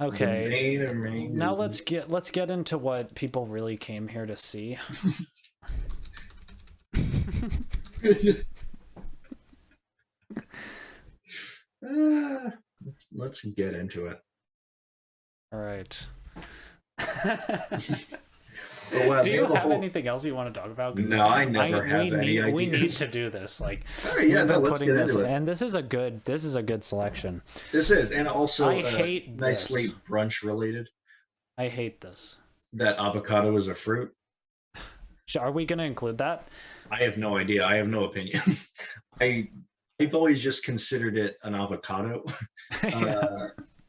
Okay. The main Now let's get into what people really came here to see. Let's get into it. All right. Oh, wow, Do you have anything else you want to talk about? No, I never have any ideas. We need to do this. Like, all right, yeah, no, let's get into it. And this is a good selection. This is, and also I hate nicely this. brunch related. I hate this. That avocado is a fruit. Are we going to include that? I have no idea. I have no opinion. I've always just considered it an avocado,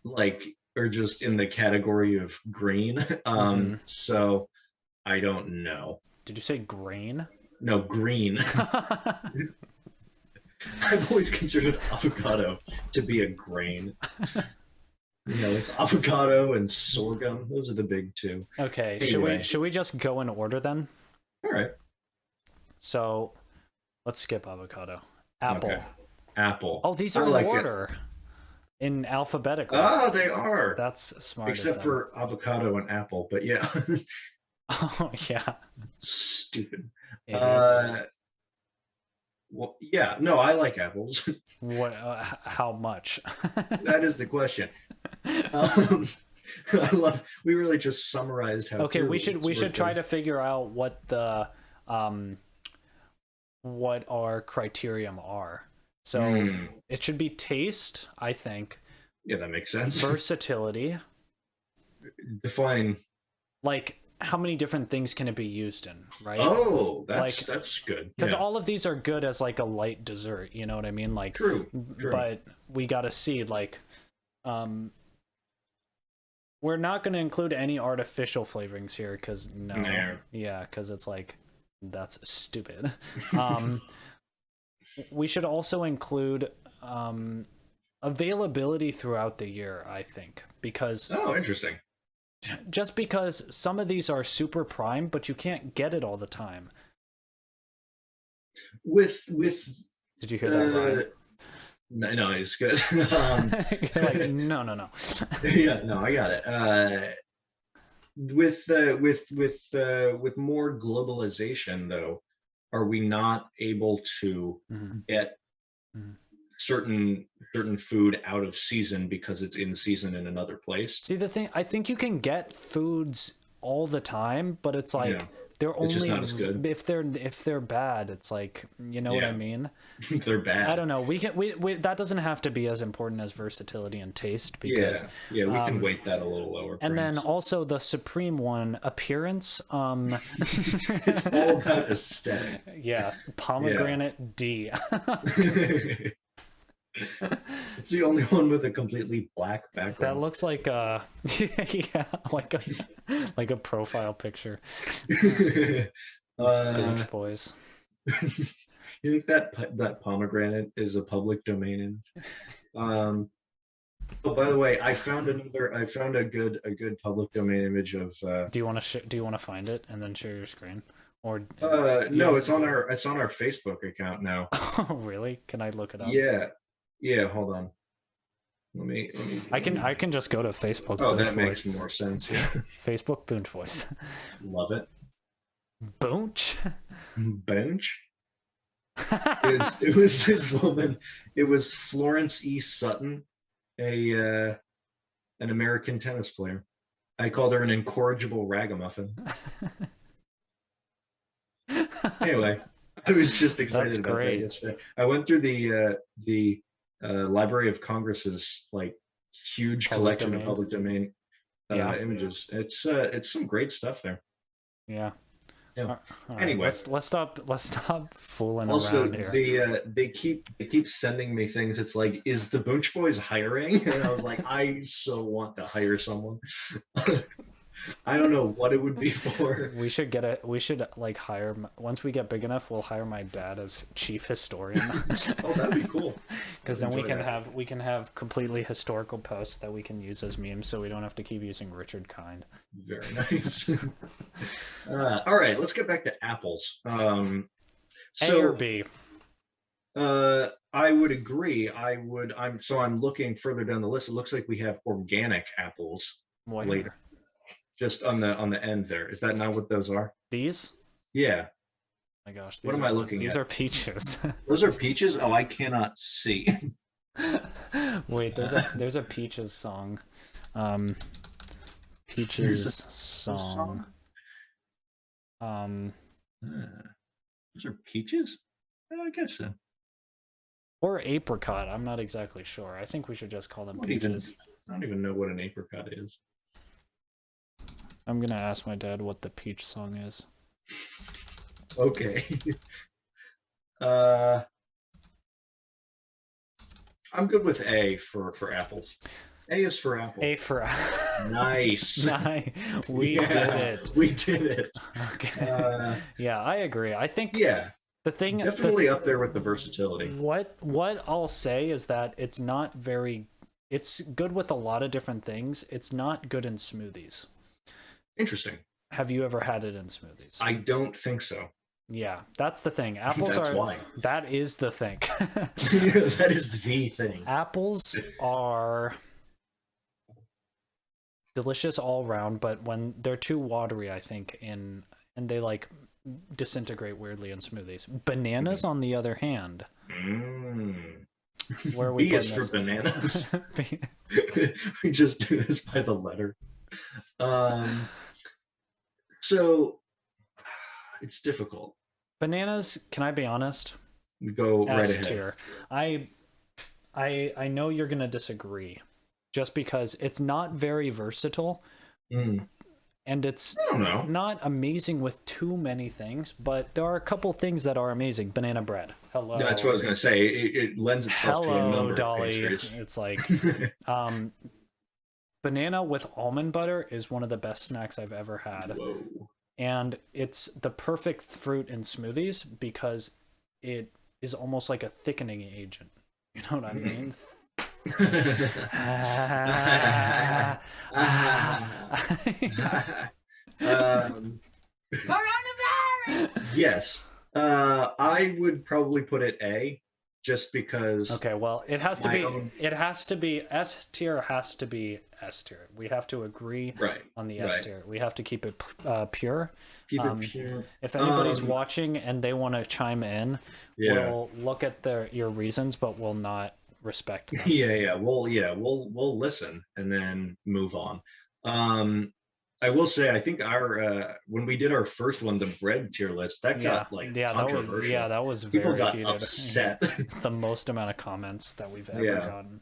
like, or just in the category of green. So I don't know. Did you say grain? No, green. I've always considered avocado to be a grain. You know, it's avocado and sorghum. Those are the big two. Okay, anyway. should we just go in order then? All right. So, let's skip avocado. Apple. Okay. Apple. Oh, these are in order. In alphabetical. Ah, they are. That's smart. Except for avocado and apple, but yeah. Oh, yeah. Stupid. Idiots. Well, yeah, no, I like apples. What? How much? That is the question. We really just summarized how. Okay, we should try to figure out what the what our criterion are. So it should be taste, I think. Yeah, that makes sense. Versatility. Define. Like, how many different things can it be used in, right? Oh, that's good. Because all of these are good as like a light dessert, you know what I mean? Like, true. But we gotta see, like, we're not gonna include any artificial flavorings here, because because it's like, that's stupid. We should also include availability throughout the year, I think, because interesting. Just because some of these are super prime, but you can't get it all the time. With did you hear that right? No, it's good. Like, no. Yeah, no, I got it. With more globalization, though, are we not able to get certain food out of season because it's in season in another place? See, the thing, I think you can get foods all the time, but it's like they're only just not as good. if they're bad. It's like, you know what I mean? If they're bad, I don't know. We that doesn't have to be as important as versatility and taste, because we can weight that a little lower. And then also the supreme one, appearance. It's all about aesthetic. Yeah, pomegranate D. It's the only one with a completely black background. That looks like like a profile picture. Boonch boys. You think that pomegranate is a public domain image? Oh, by the way, I found a good public domain image of. Do you want to find it and then share your screen? Or no, it's on our Facebook account now. Oh, really? Can I look it up? Yeah, hold on. Let me. I can just go to Facebook. Oh, that makes more sense. Yeah. Facebook Boonch voice. Love it. Boonch. Boonch. It was this woman. It was Florence E. Sutton, an American tennis player. I called her an incorrigible ragamuffin. Anyway, I was just excited about that yesterday. I went through the Library of Congress's like huge collection of public domain images. It's some great stuff there. Yeah. Anyway, let's stop fooling also, around here. they keep sending me things. It's like, is the Boonch Boys hiring? And I was like, I so want to hire someone. I don't know what it would be for. We should like hire, once we get big enough, we'll hire my dad as chief historian. Oh, that'd be cool. Because then we can have completely historical posts that we can use as memes, so we don't have to keep using Richard Kind. Very nice. All right, let's get back to apples. A or B? I would agree. I'm looking further down the list. It looks like we have organic apples later, just on the end there. Is that not what those are? These? Yeah. My gosh, what am I looking at? These are peaches. Those are peaches? Oh, I cannot see. Wait, there's a peaches song. Peaches song. Those are peaches? Oh, I guess so. Or apricot. I'm not exactly sure. I think we should just call them peaches. I don't even know what an apricot is. I'm gonna ask my dad what the peach song is. Okay. I'm good with A for apples. A is for apple. A for apple. Nice. We did it. We did it. Okay. Yeah, I agree. I think the thing definitely up there with the versatility. What I'll say is that it's good with a lot of different things. It's not good in smoothies. Interesting. Have you ever had it in smoothies? I don't think so. Yeah, that's the thing. Apples that is the thing. That is the thing. Apples are delicious all around, but when they're too watery, I think, and they like disintegrate weirdly in smoothies. Bananas, on the other hand, where are we B is for bananas. We just do this by the letter. So it's difficult. Bananas, can I be honest? Go right ahead. Tier. I know you're gonna disagree, just because it's not very versatile, and it's not amazing with too many things. But there are a couple things that are amazing. Banana bread. Hello. Yeah, that's what I was gonna say. It lends itself to a number Dolly. of pastries. It's like, banana with almond butter is one of the best snacks I've ever had. Whoa. And it's the perfect fruit in smoothies because it is almost like a thickening agent. You know what I mean? Yes. I would probably put it A, just because. Okay, well, it has to be S tier. Has to be S tier. We have to agree on the S tier. We have to keep it pure. Keep it pure. If anybody's watching and they want to chime in, we'll look at your reasons, but we'll not respect them. We'll listen and then move on. I will say, I think our when we did our first one, the bread tier list, that got controversial. That was people very got heated. upset. The most amount of comments that we've ever gotten.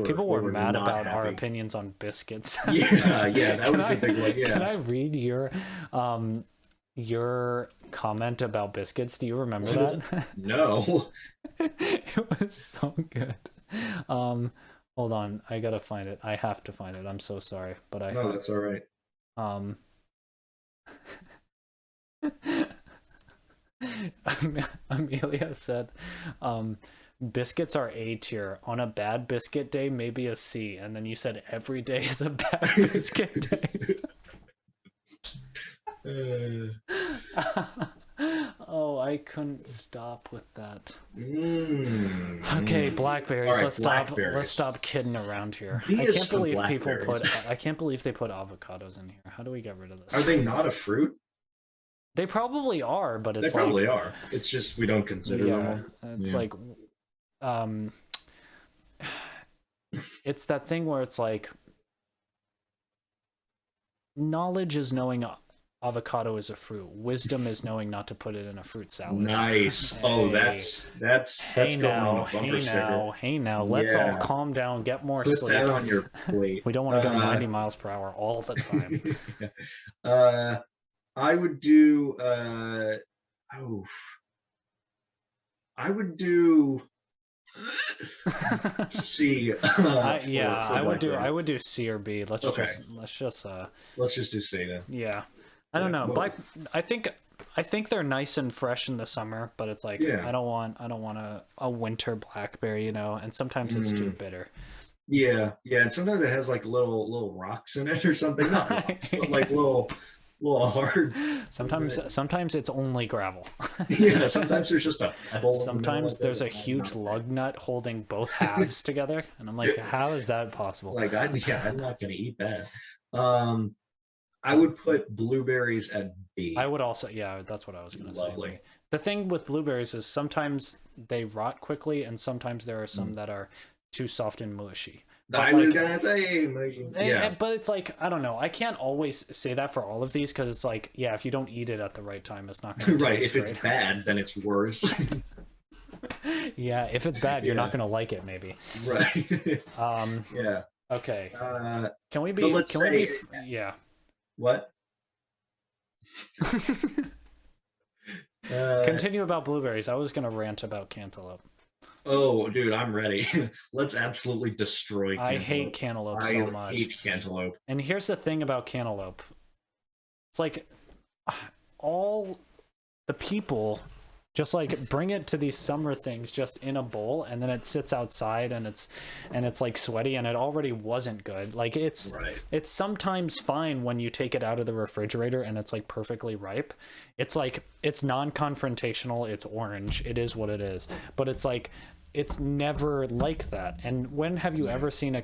People were mad about our opinions on biscuits. That was the big one. Yeah. Can I read your comment about biscuits? Do you remember that? No. It was so good. Hold on, I gotta find it. I have to find it. I'm so sorry, but No, that's all right. Amelia said, biscuits are A tier. On a bad biscuit day, maybe a C. And then you said every day is a bad biscuit day. Oh, I couldn't stop with that. Okay, blackberries. Let's stop kidding around here. I can't believe they put avocados in here. How do we get rid of this? Are they not a fruit? They probably are, but it's they probably are. It's just we don't consider them. It's like, it's that thing where it's like, knowledge is knowing avocado is a fruit. Wisdom is knowing not to put it in a fruit salad. Nice. Hey. Oh, that's going on a bumper sticker. Hey now, let's all calm down, get more sleep. Put that on your plate. We don't want to go 90 miles per hour all the time. I would do C. I would do C or B. Let's just do C then. Yeah. I don't know. I think they're nice and fresh in the summer, but it's like I don't want a winter blackberry, and sometimes it's too bitter. Yeah, and sometimes it has like little rocks in it or something. Not rocks, but like little little hard. Sometimes it's only gravel. Yeah, sometimes there's just a pebble. Sometimes there's a huge lug nut holding both halves together, and I'm like, how is that possible? Like, I'm not gonna eat that. I would put blueberries at B. I would also, yeah, that's what I was gonna Lovely. say. The thing with blueberries is sometimes they rot quickly, and sometimes there are some that are too soft and mushy. I was gonna say mushy. Yeah, but it's like, I don't know. I can't always say that for all of these because it's like, yeah, if you don't eat it at the right time, it's not going to right. taste If it's bad, then it's worse. Yeah, if it's bad, you're not going to like it, maybe. Right. Yeah. Okay. Can we be? Yeah. What? Continue about blueberries. I was going to rant about cantaloupe. Oh, dude, I'm ready. Let's absolutely destroy cantaloupe. I hate cantaloupe so much. I hate cantaloupe. And here's the thing about cantaloupe. It's like all the people just like bring it to these summer things just in a bowl, and then it sits outside and it's like sweaty, and it already wasn't good. Like it's sometimes fine when you take it out of the refrigerator and it's like perfectly ripe. It's like it's non-confrontational, it's orange, it is what it is. But it's like it's never like that. And when have you ever seen a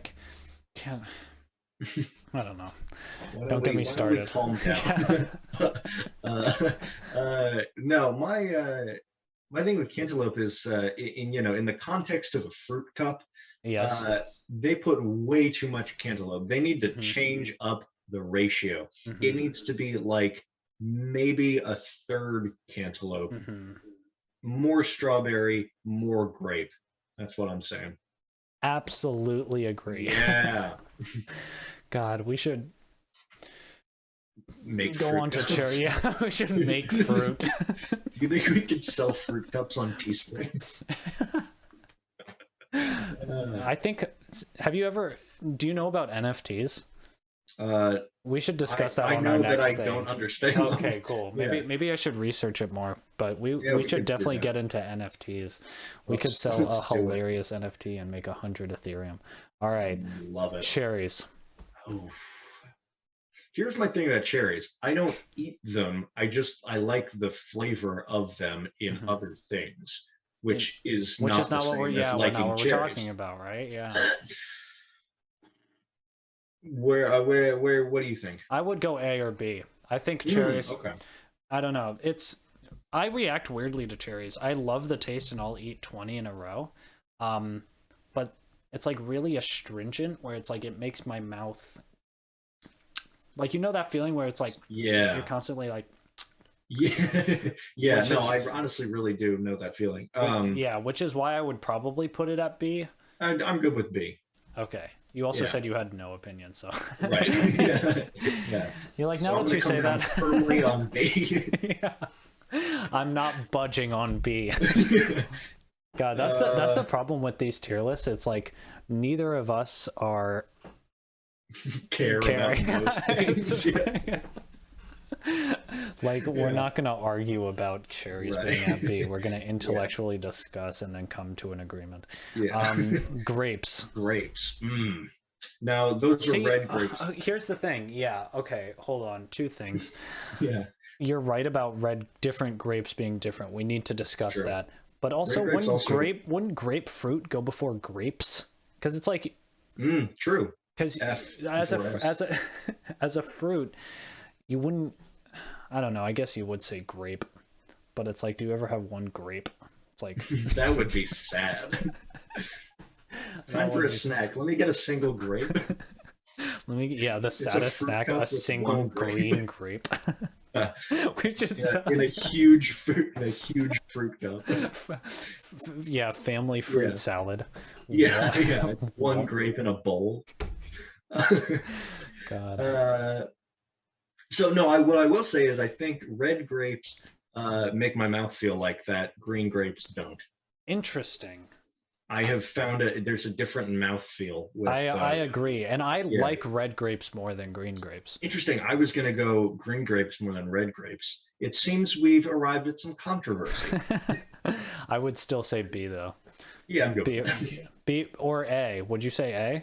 I don't know. Don't get me started. Calm down. No, my thing with cantaloupe is in the context of a fruit cup. Yes. They put way too much cantaloupe. They need to change up the ratio. It needs to be like maybe a third cantaloupe, more strawberry, more grape. That's what I'm saying. Absolutely agree. Yeah. God, we should go on to cherry. Yeah, we should make fruit. Do you think we could sell fruit cups on Teespring? I think. Do you know about NFTs? We should discuss that on our next thing. I know that I don't understand. Okay, cool. Maybe I should research it more. But we should definitely get into NFTs. We could sell a hilarious NFT and make 100 Ethereum. All right. Love it. Cherries. Oh. Here's my thing about cherries. I don't eat them. I like the flavor of them in other things, which is not what we're talking about, right? Yeah. Where what do you think? I would go A or B. I think cherries. Okay. I don't know. I react weirdly to cherries. I love the taste and I'll eat 20 in a row. But it's like really astringent where it's like it makes my mouth like, you know that feeling where it's like you're constantly like yeah. I honestly really do know that feeling. Which is why I would probably put it at B. I'm good with B. Okay. You also said you had no opinion, so right. Yeah. You're like, now that you say that, firmly on B. Yeah. I'm not budging on B. God, that's the problem with these tier lists. It's like neither of us are caring about those things. Like we're not going to argue about cherries being at B. We're going to intellectually discuss and then come to an agreement. Grapes. Now those are red grapes. Here's the thing. Yeah. Okay. Hold on. Two things. Yeah. You're right about different grapes being different. We need to discuss that. But also, wouldn't grapefruit go before grapes? Because it's like true. Because as a fruit, you wouldn't. I don't know. I guess you would say grape, but it's like, do you ever have one grape? It's like that would be sad. Time for a snack. Let me get a single grape. The saddest snack, a single green grape. We should in a huge fruit cup. Family fruit salad. One grape in a bowl. God. So no, what I will say is I think red grapes make my mouth feel like that. Green grapes don't. Interesting. I have found there's a different mouthfeel. I agree, and I like red grapes more than green grapes. Interesting. I was going to go green grapes more than red grapes. It seems we've arrived at some controversy. I would still say B though. Yeah, I'm good. B or A. Would you say A?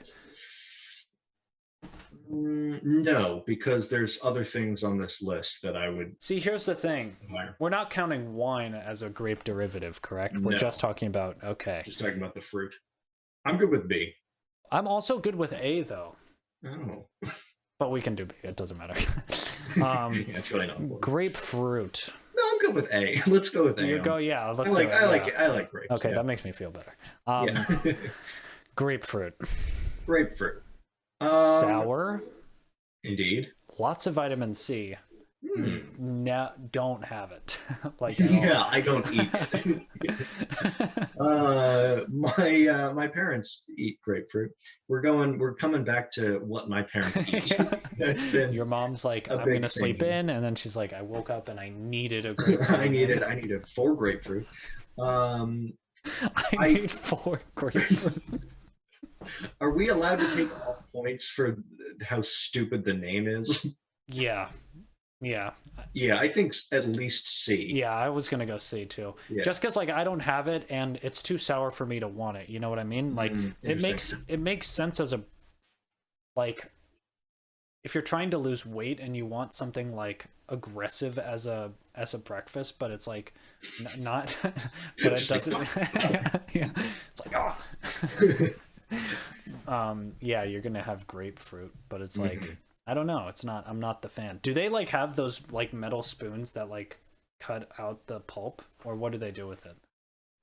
No, because there's other things on this list that I would see. Here's the thing: we're not counting wine as a grape derivative, correct? We're just talking about Just talking about the fruit. I'm good with B. I'm also good with A though. Oh. But we can do B. It doesn't matter. It's really not grapefruit. No, I'm good with A. Let's go with A. You go, yeah. Let's I like grapes. Okay, that makes me feel better. Grapefruit. Grapefruit. Sour. Indeed. Lots of vitamin C. No, don't have it. I don't eat it. My parents eat grapefruit. We're coming back to what my parents eat. That's been your mom's like, I'm gonna sleep in, and then she's like, I woke up and I needed a grapefruit. I needed 4 grapefruit. I need 4 grapefruit. Are we allowed to take off points for how stupid the name is? Yeah, I think at least C. Yeah, I was gonna go C too. Just because I don't have it and it's too sour for me to want it. You know what I mean? It makes sense as a if you're trying to lose weight and you want something aggressive as a breakfast, but it's not but it doesn't. It's you're gonna have grapefruit, but it's I don't know. It's not. I'm not the fan. Do they have those metal spoons that cut out the pulp, or what do they do with it?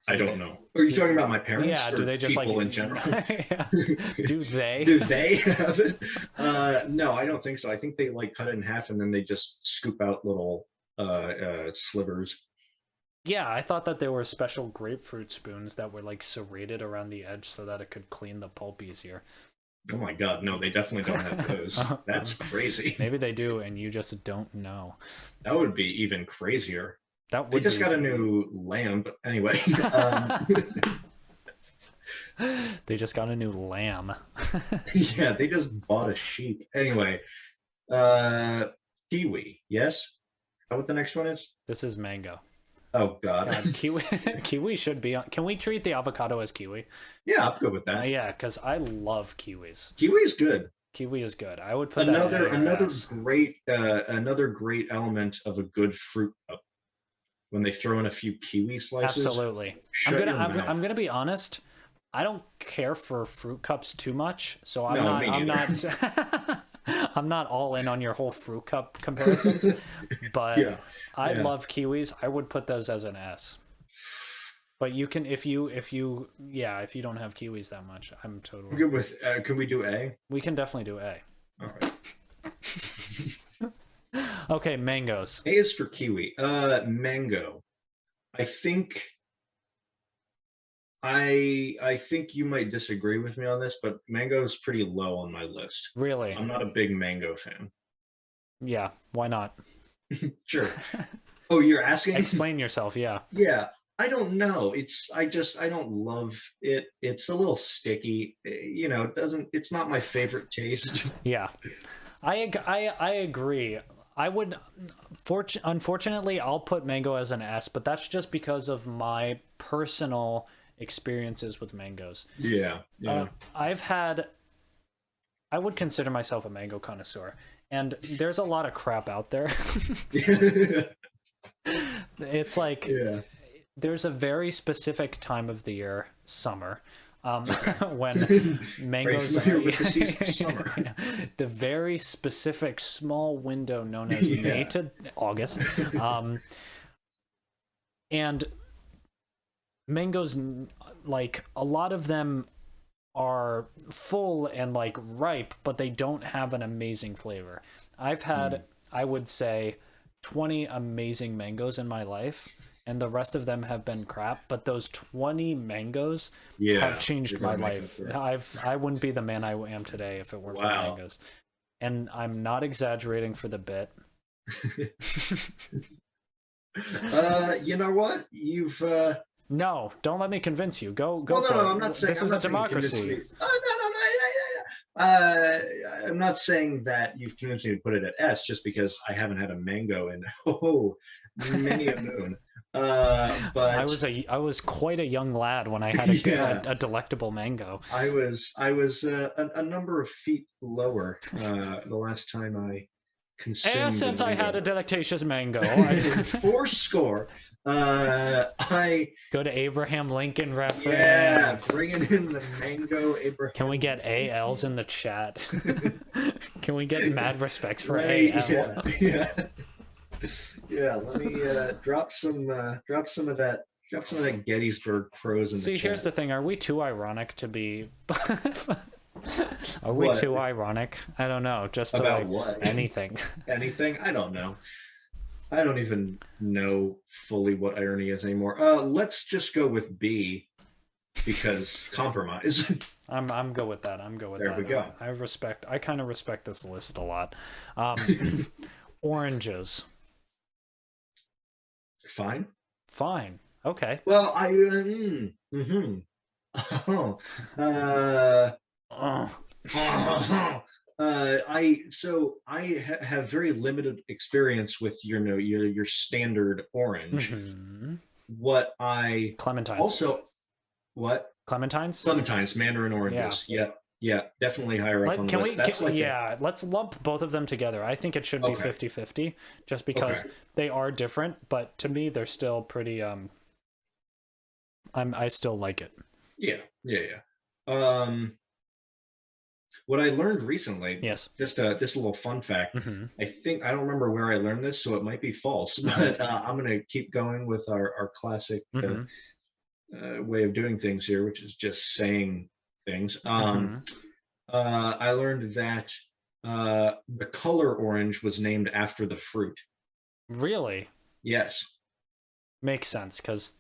I don't know. Are you talking about my parents? Yeah. Do they just people in general? Do they? Do they have it? No, I don't think so. I think they cut it in half and then they just scoop out little slivers. Yeah, I thought that there were special grapefruit spoons that were serrated around the edge so that it could clean the pulp easier. Oh my god, no, they definitely don't have those. That's crazy. Maybe they do and you just don't know. That would be even crazier. They just got a new lamb, but anyway. They just got a new lamb. Yeah, they just bought a sheep. Anyway, kiwi, yes? Is that what the next one is? This is mango. Oh god. Kiwi should be on. Can we treat the avocado as kiwi? Yeah, I'm good with that. Yeah, because I love kiwis. Kiwi is good. Kiwi is good. I would put another great element of a good fruit cup when they throw in a few kiwi slices. Absolutely. I'm gonna be honest. I don't care for fruit cups too much, so I'm not all in on your whole fruit cup comparisons, but I love kiwis. I would put those as an S. But you can if you don't have kiwis that much, I'm totally good with. Can we do A? We can definitely do A. All right. Okay, mangoes. A is for kiwi. Mango. I think you might disagree with me on this, but mango is pretty low on my list. Really? I'm not a big mango fan. Yeah, why not? Sure. Oh, you're asking? Explain yourself, yeah. Yeah, I don't know. I don't love it. It's a little sticky. It's not my favorite taste. Yeah. I agree. I would, unfortunately, I'll put mango as an S, but that's just because of my personal experiences with mangoes. Yeah. I would consider myself a mango connoisseur, and there's a lot of crap out there. It's there's a very specific time of the year, summer, when mangoes with the season of summer. The very specific small window known as May to August, and mangoes, a lot of them are full and ripe, but they don't have an amazing flavor. I've had I would say 20 amazing mangoes in my life, and the rest of them have been crap, but those 20 mangoes have changed my life. I wouldn't be the man I am today if it weren't for mangoes. And I'm not exaggerating for the bit. You know what? You've No, don't let me convince you. Go no, for it. I'm not saying this is a democracy. I'm not saying that you've convinced me to put it at S just because I haven't had a mango in many a moon. But I was quite a young lad when I had a delectable mango. I was a number of feet lower the last time I consumed. Since I had a delectatious mango, four score. I go to Abraham Lincoln reference. Yeah, bringing in the mango Abraham. Can we get ALs in the chat? Can we get mad respects for AL? Yeah. Let me drop some of that Gettysburg prose in the chat. See, here's the thing: are we too ironic to be? Are we too ironic? I don't know. Just about what? Anything. Anything? I don't know. I don't even know fully what irony is anymore. Let's just go with B, because compromise. I'm good with that. There we go. I kind of respect this list a lot. Oranges. Fine. Okay. Well, I have very limited experience with your standard orange. What I clementines also what clementines mandarin oranges. Yeah, definitely higher up on the list. Let's lump both of them together. I think it should be 50-50, just because they are different, but to me they're still pretty I still like it. Yeah. What I learned recently, just a little fun fact. I don't remember where I learned this, so it might be false, but I'm going to keep going with our classic way of doing things here, which is just saying things. I learned that the color orange was named after the fruit. Really? Yes. Makes sense, because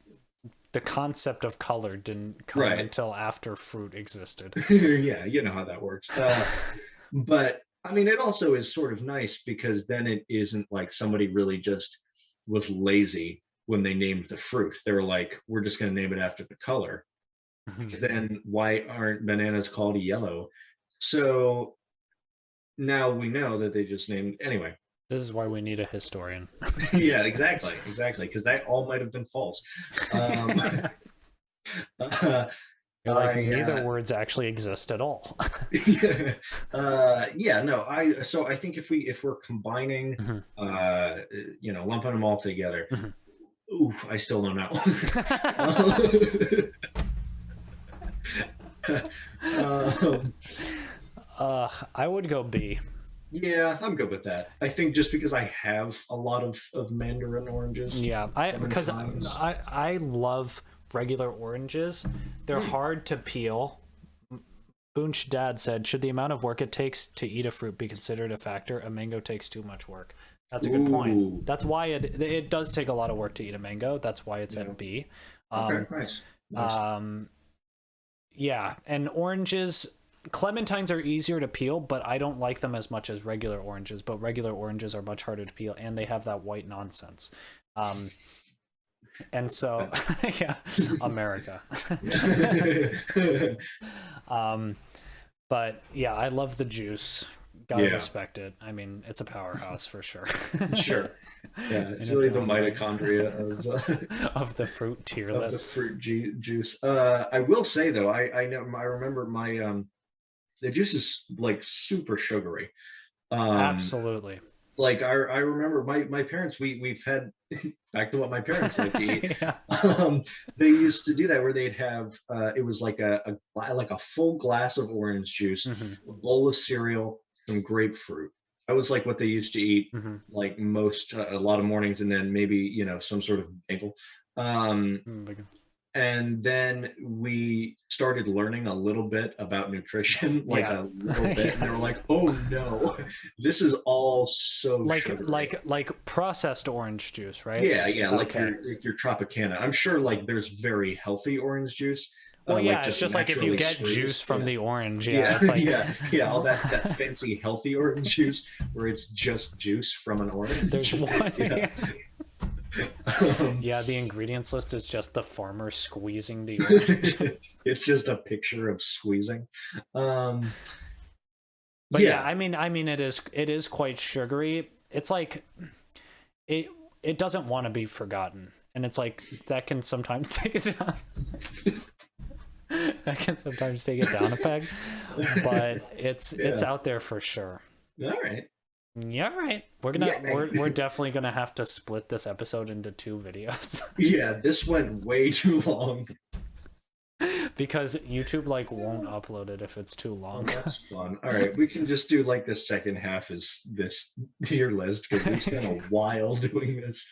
the concept of color didn't come until after fruit existed. Yeah, you know how that works. But I mean, it also is sort of nice, because then it isn't like somebody really just was lazy when they named the fruit. They were like, we're just going to name it after the color. Then why aren't bananas called yellow? So now we know that they just named anyway. This is why we need a historian. Yeah, exactly, because that all might have been false. Neither words actually exist at all. So I think if we're combining, lumping them all together, I still don't know. I would go B. Yeah, I'm good with that. I think just because I have a lot of mandarin oranges. Yeah, because I love regular oranges. They're hard to peel. Boonch dad said, should the amount of work it takes to eat a fruit be considered a factor? A mango takes too much work. That's a good point. That's why it does take a lot of work to eat a mango. That's why it's at B. Nice. Yeah, and oranges, clementines are easier to peel, but I don't like them as much as regular oranges. But regular oranges are much harder to peel, and they have that white nonsense. And so, yeah, America. But yeah, I love the juice. Gotta respect it. I mean, it's a powerhouse for sure. Sure. Yeah, it's really the mitochondria of the fruit tier list. Of the fruit juice. I will say though, I remember my the juice is like super sugary. Absolutely. Like I remember my parents, we've had back to what my parents like to eat. They used to do that where they'd have it was like a full glass of orange juice, a bowl of cereal, some grapefruit. That was like what they used to eat, like a lot of mornings, and then maybe some sort of bagel. And then we started learning a little bit about nutrition, a little bit, and they were like, "Oh no, this is all so sugary." like processed orange juice, right? Yeah, like your Tropicana. I'm sure like there's very healthy orange juice. Well, it's just like if you get juice from the orange, it's like all that fancy healthy orange juice where it's just juice from an orange. There's one. The ingredients list is just the farmer squeezing the orange. It's just a picture of squeezing. But I mean it is quite sugary. It's like it doesn't want to be forgotten. and it's like that can sometimes take it down. That can sometimes take it down a peg, but it's out there for sure. All right. Yeah, right. We're definitely gonna have to split this episode into 2 videos. Yeah, this went way too long. Because YouTube like won't upload it if it's too long. Oh, that's fun. All right, we can just do like the second half is this tier list because we spent a while doing this.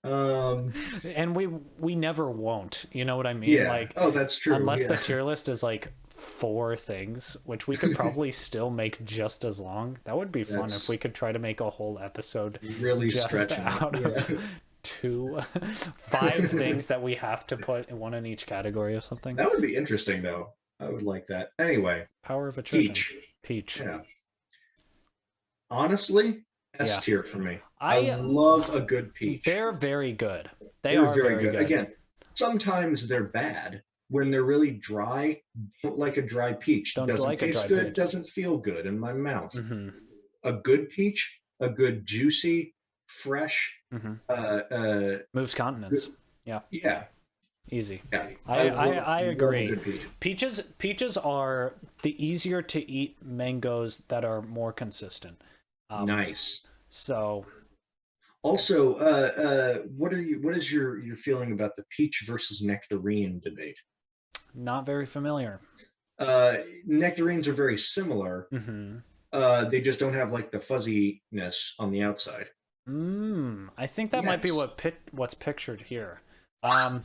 And we never won't. You know what I mean? Yeah. Like, oh, that's true. Unless the tier list is like 4 things, which we could probably still make just as long. That would be fun if we could try to make a whole episode really just stretching out of 5 things that we have to put in one in each category or something. That would be interesting, though. I would like that. Anyway, power of attrition. Peach. Yeah. Honestly, S tier for me. I love a good peach. They're very good. They're very good. Again, sometimes they're bad when they're really dry. Don't like a dry peach. Doesn't taste good. Doesn't feel good in my mouth. Mm-hmm. A good peach, a good juicy, fresh. Mm-hmm. Moves continents. Yeah. Easy. Yeah. I agree. Peaches are the easier to eat mangoes that are more consistent. Nice. So also, what is your feeling about the peach versus nectarine debate? Not very familiar. Nectarines are very similar. Mm-hmm. They just don't have like the fuzziness on the outside. I think that might be what's pictured here. That's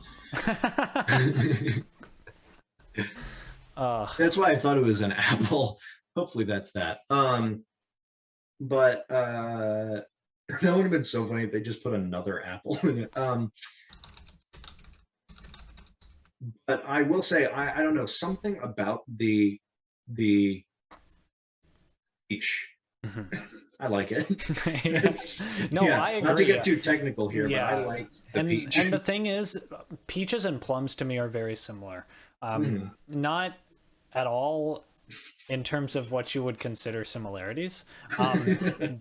why I thought it was an apple. Hopefully that's that. But that would have been so funny if they just put another apple in it. But I will say, I don't know, something about the peach. Mm-hmm. I like it. I agree. Not to get too technical here, but I like the peach. And the thing is, peaches and plums to me are very similar. Not at all in terms of what you would consider similarities,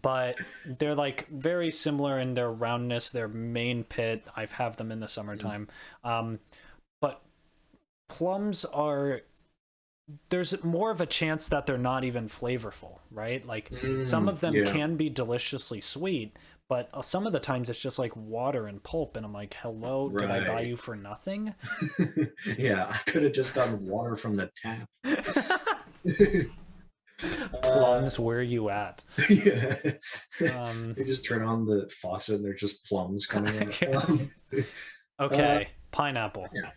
but they're like very similar in their roundness, their main pit. I have them in the summertime. But plums are... there's more of a chance that they're not even flavorful, right? Like some of them can be deliciously sweet, but some of the times it's just like water and pulp, and I'm like, hello, did I buy you for nothing? Yeah, I could have just gotten water from the tap. Plums, where are you at? Yeah. They just turn on the faucet and there's just plums coming in. Okay, pineapple. Yeah.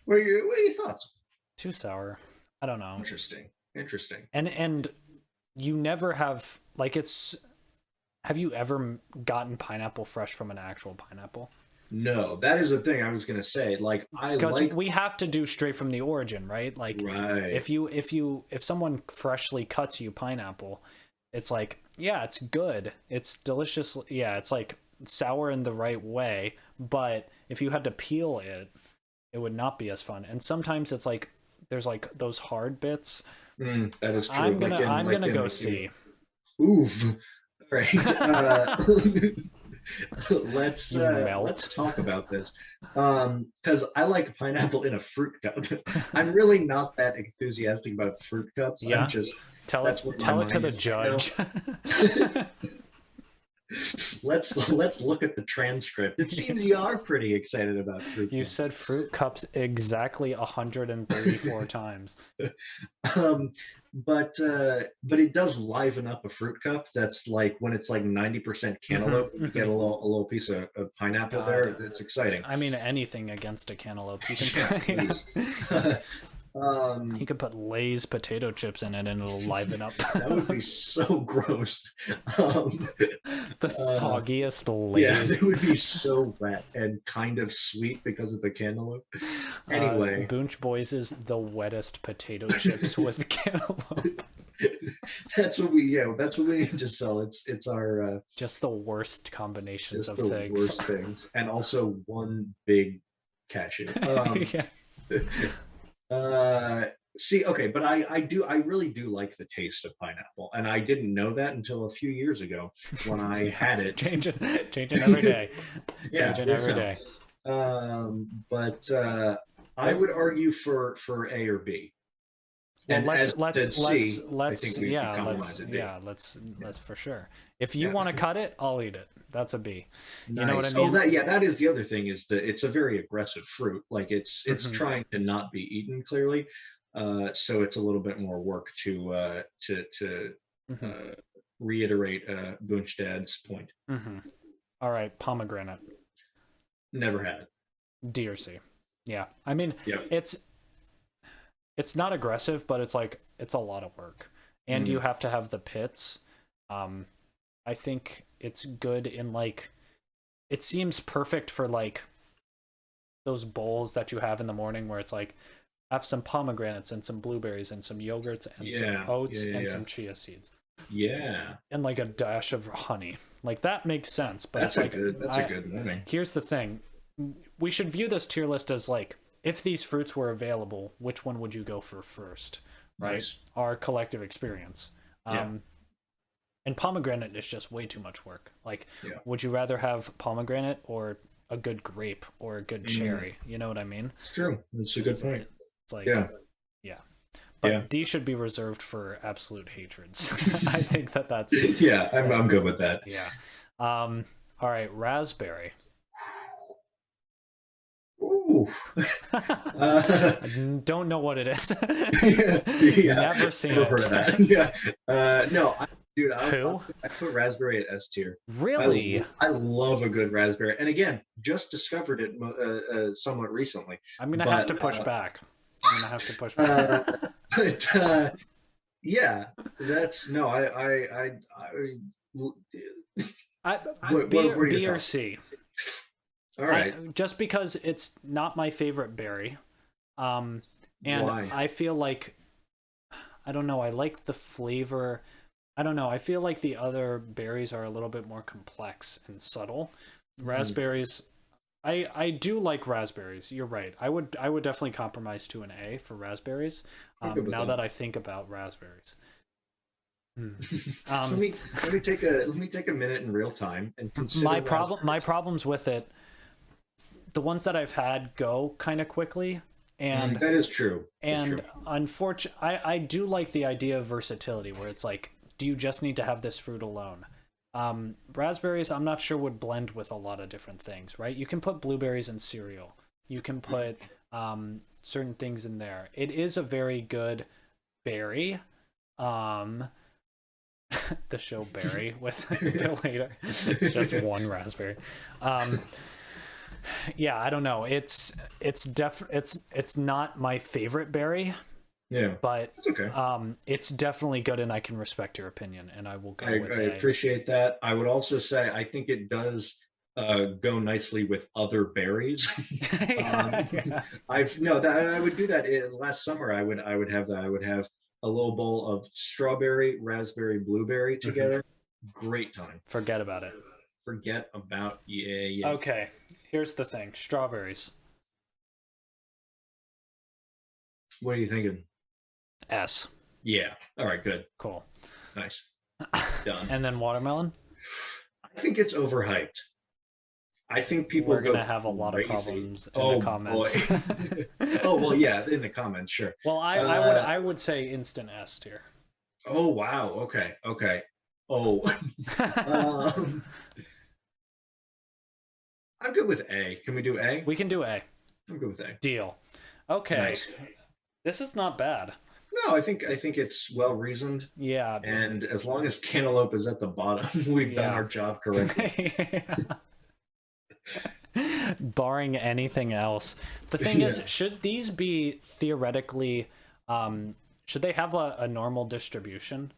What are your thoughts? Too sour. I don't know. Interesting. And you never have, like, have you ever gotten pineapple fresh from an actual pineapple? No, that is the thing I was gonna say. Like, because we have to do straight from the origin, right? Like, if someone freshly cuts you pineapple, it's like, yeah, it's good, it's delicious, yeah, it's like sour in the right way. But if you had to peel it, it would not be as fun. And sometimes it's like there's like those hard bits. That is true. I'm gonna go C. Oof. Right. Let's talk about this, because I like pineapple in a fruit cup. I'm really not that enthusiastic about fruit cups. Yeah. I'm just tell it to the judge. Let's look at the transcript. It seems you are pretty excited about fruit cups. You said fruit cups exactly 134 times. But it does liven up a fruit cup. That's like when it's like 90% cantaloupe, you get a little piece of pineapple there. It's exciting. I mean, anything against a cantaloupe. You can you could put Lay's potato chips in it and it'll liven up. That would be so gross. The soggiest Lay's. Yeah, it would be so wet and kind of sweet because of the cantaloupe. Anyway, Boonch Boys is the wettest potato chips with cantaloupe. That's what we need to sell. It's our just the worst combinations of things. Worst things, and also one big cashew. See, okay, but I really do like the taste of pineapple, and I didn't know that until a few years ago when I had it. Changing every day. Yeah, changing every day. But I would argue for A or B. Well, And let's for sure. If you want to cut it, I'll eat it. That's a B. Nice. You know what I mean? That is the other thing, is that it's a very aggressive fruit. Like it's trying to not be eaten clearly. So it's a little bit more work to reiterate Boonch Dad's point. All right, pomegranate. Never had it. D or C. Yeah, I mean, yep. It's not aggressive, but it's like it's a lot of work, and you have to have the pits. I think it's good in like, it seems perfect for like those bowls that you have in the morning where it's like, have some pomegranates and some blueberries and some yogurts and some oats and some chia seeds. Yeah. And like a dash of honey. Like that makes sense. But that's a good morning. Here's the thing. We should view this tier list as like, if these fruits were available, which one would you go for first? Right? Nice. Our collective experience. And pomegranate is just way too much work. Like, would you rather have pomegranate or a good grape or a good cherry? You know what I mean? It's true. That's a good point. It's like, But D should be reserved for absolute hatreds. I think that's... Yeah, I'm good with that. Yeah. All right, raspberry. Ooh. Don't know what it is. Never seen it. Heard of that. No, dude. I put raspberry at S tier. Really? I love a good raspberry, and again, just discovered it somewhat recently. I'm gonna have to push back. I'm gonna have to push back. But yeah, that's no. B or C. All right. Just because it's not my favorite berry, and why? I feel like, I don't know, I like the flavor. I don't know, I feel like the other berries are a little bit more complex and subtle. Raspberries, I do like raspberries. You're right. I would definitely compromise to an A for raspberries. Now that I think about raspberries. Let me take a minute in real time and consider my problems with it. The ones that I've had go kind of quickly, and that is true. And unfortunately, I do like the idea of versatility, where it's like, do you just need to have this fruit alone? Raspberries, I'm not sure, would blend with a lot of different things, right? You can put blueberries in cereal. You can put certain things in there. It is a very good berry. The show Berry with Bill Hader. Just one raspberry. Yeah, I don't know. It's not my favorite berry. Yeah, but that's okay. It's definitely good, and I can respect your opinion, and I will go with I appreciate that. I would also say I think it does go nicely with other berries. I would do that. Last summer, I would have that. I would have a little bowl of strawberry, raspberry, blueberry together. Great time. Forget about it. Yeah. Okay, here's the thing. Strawberries. What are you thinking? S. Yeah. All right, good. Cool. Nice. Done. And then watermelon? I think it's overhyped. I think people are going to have a lot of problems in the comments. Oh, well, yeah, in the comments, sure. Well, I would say instant S tier. Oh, wow. Okay. Oh. I'm good with A. Can we do A? We can do A. I'm good with A. Deal. Okay. Nice. This is not bad. No, I think it's well reasoned. Yeah. And as long as cantaloupe is at the bottom, we've done our job correctly. Barring anything else. The thing is, should these be theoretically, should they have a normal distribution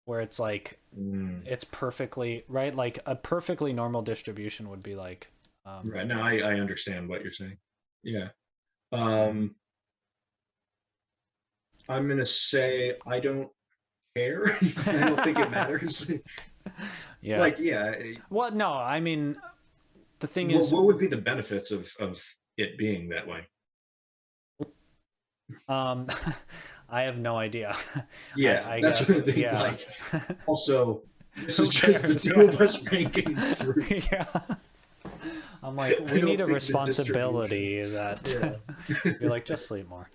where it's like, it's perfectly, right? Like a perfectly normal distribution would be like... right. No, I understand what you're saying. Yeah. I'm going to say I don't care. I don't think it matters. Yeah. Like, yeah. Well, no, I mean, the thing is... What would be the benefits of it being that way? I have no idea. Yeah, I that's guess. What the thing, Yeah. Like, also, this is just the two of us ranking through. Yeah. I'm like, we need a responsibility that you're like, just sleep more.